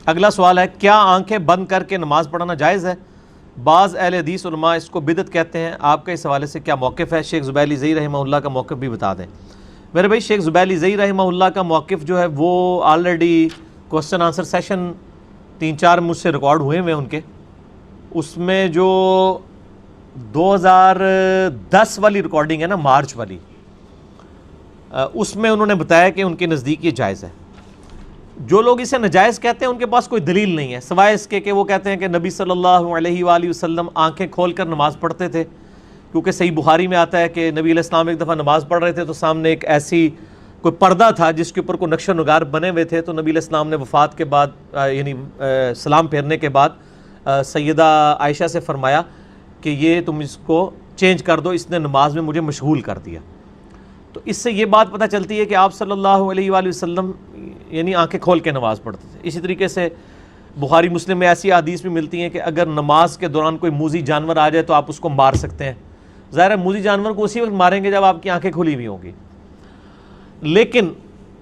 اگلا سوال ہے، کیا آنکھیں بند کر کے نماز پڑھنا جائز ہے؟ بعض اہل حدیث علماء اس کو بدعت کہتے ہیں، آپ کا اس حوالے سے کیا موقف ہے؟ شیخ زبیر زئی رحمہ اللہ کا موقف بھی بتا دیں۔ میرے بھائی، شیخ زبیر زئی رحمہ اللہ کا موقف جو ہے وہ آلریڈی کوسچن آنسر سیشن 3-4 مجھ سے ریکارڈ ہوئے ہیں ان کے، اس میں جو 2010 والی ریکارڈنگ ہے نا، مارچ والی، اس میں انہوں نے بتایا کہ ان کے نزدیک یہ جائز ہے۔ جو لوگ اسے ناجائز کہتے ہیں ان کے پاس کوئی دلیل نہیں ہے سوائے اس کے کہ وہ کہتے ہیں کہ نبی صلی اللہ علیہ وآلہ وسلم آنکھیں کھول کر نماز پڑھتے تھے، کیونکہ صحیح بخاری میں آتا ہے کہ نبی علیہ السلام ایک دفعہ نماز پڑھ رہے تھے تو سامنے ایک ایسی کوئی پردہ تھا جس کے اوپر کوئی نقش و نگار بنے ہوئے تھے، تو نبی علیہ السلام نے وفات کے بعد یعنی سلام پھیرنے کے بعد سیدہ عائشہ سے فرمایا کہ یہ تم اس کو چینج کر دو، اس نے نماز میں مجھے مشغول کر دیا۔ تو اس سے یہ بات پتہ چلتی ہے کہ آپ صلی اللہ علیہ وآلہ وسلم یعنی آنکھیں کھول کے نماز پڑھتے تھے۔ اسی طریقے سے بخاری مسلم میں ایسی حدیث بھی ملتی ہیں کہ اگر نماز کے دوران کوئی موذی جانور آ جائے تو آپ اس کو مار سکتے ہیں۔ ظاہر ہے موذی جانور کو اسی وقت ماریں گے جب آپ کی آنکھیں کھلی ہوئی ہوں گی، لیکن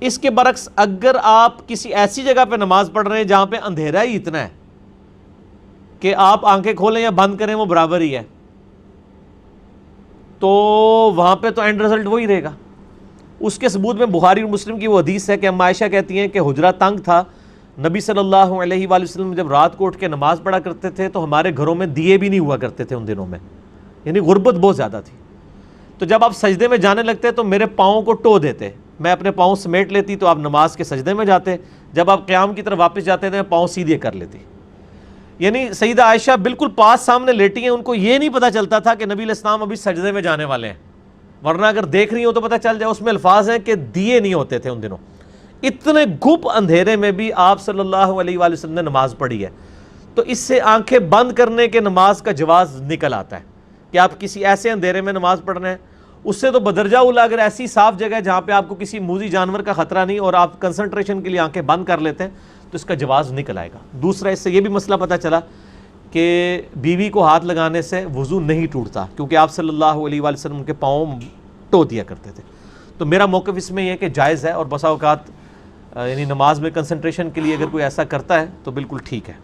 اس کے برعکس اگر آپ کسی ایسی جگہ پہ نماز پڑھ رہے ہیں جہاں پہ اندھیرا ہی اتنا ہے کہ آپ آنکھیں کھولیں یا بند کریں وہ برابر ہی ہے، تو وہاں پہ تو اینڈ رزلٹ وہی رہے گا۔ اس کے ثبوت میں بخاری اور مسلم کی وہ حدیث ہے کہ اما عائشہ کہتی ہیں کہ حجرہ تنگ تھا، نبی صلی اللہ علیہ وآلہ وسلم جب رات کو اٹھ کے نماز پڑھا کرتے تھے تو ہمارے گھروں میں دیے بھی نہیں ہوا کرتے تھے ان دنوں میں، یعنی غربت بہت زیادہ تھی۔ تو جب آپ سجدے میں جانے لگتے تو میرے پاؤں کو ٹو دیتے، میں اپنے پاؤں سمیٹ لیتی تو آپ نماز کے سجدے میں جاتے، جب آپ قیام کی طرف واپس جاتے تھے پاؤں سیدھے کر لیتی۔ یعنی سیدہ عائشہ بالکل پاس سامنے لیٹی ہیں، ان کو یہ نہیں پتہ چلتا تھا کہ نبی علیہ السلام ابھی سجدے میں جانے والے ہیں، ورنہ اگر دیکھ رہی ہو تو پتہ چل جائے۔ اس میں الفاظ ہیں کہ دیے نہیں ہوتے تھے ان دنوں، اتنے گھپ اندھیرے میں بھی آپ صلی اللہ علیہ وآلہ وسلم نے نماز پڑھی ہے۔ تو اس سے آنکھیں بند کرنے کے نماز کا جواز نکل آتا ہے کہ آپ کسی ایسے اندھیرے میں نماز پڑھ رہے ہیں، اس سے تو بدرجہ اولا اگر ایسی صاف جگہ ہے جہاں پہ آپ کو کسی موذی جانور کا خطرہ نہیں اور آپ کنسنٹریشن کے لیے آنکھیں بند کر لیتے ہیں تو اس کا جواز نکل آئے گا۔ دوسرا اس سے یہ بھی مسئلہ پتہ چلا کہ بیوی کو ہاتھ لگانے سے وضو نہیں ٹوٹتا، کیونکہ آپ صلی اللہ علیہ وآلہ وسلم کے پاؤں ٹو دیا کرتے تھے۔ تو میرا موقف اس میں یہ ہے کہ جائز ہے، اور بسا اوقات یعنی نماز میں کنسنٹریشن کے لیے اگر کوئی ایسا کرتا ہے تو بالکل ٹھیک ہے۔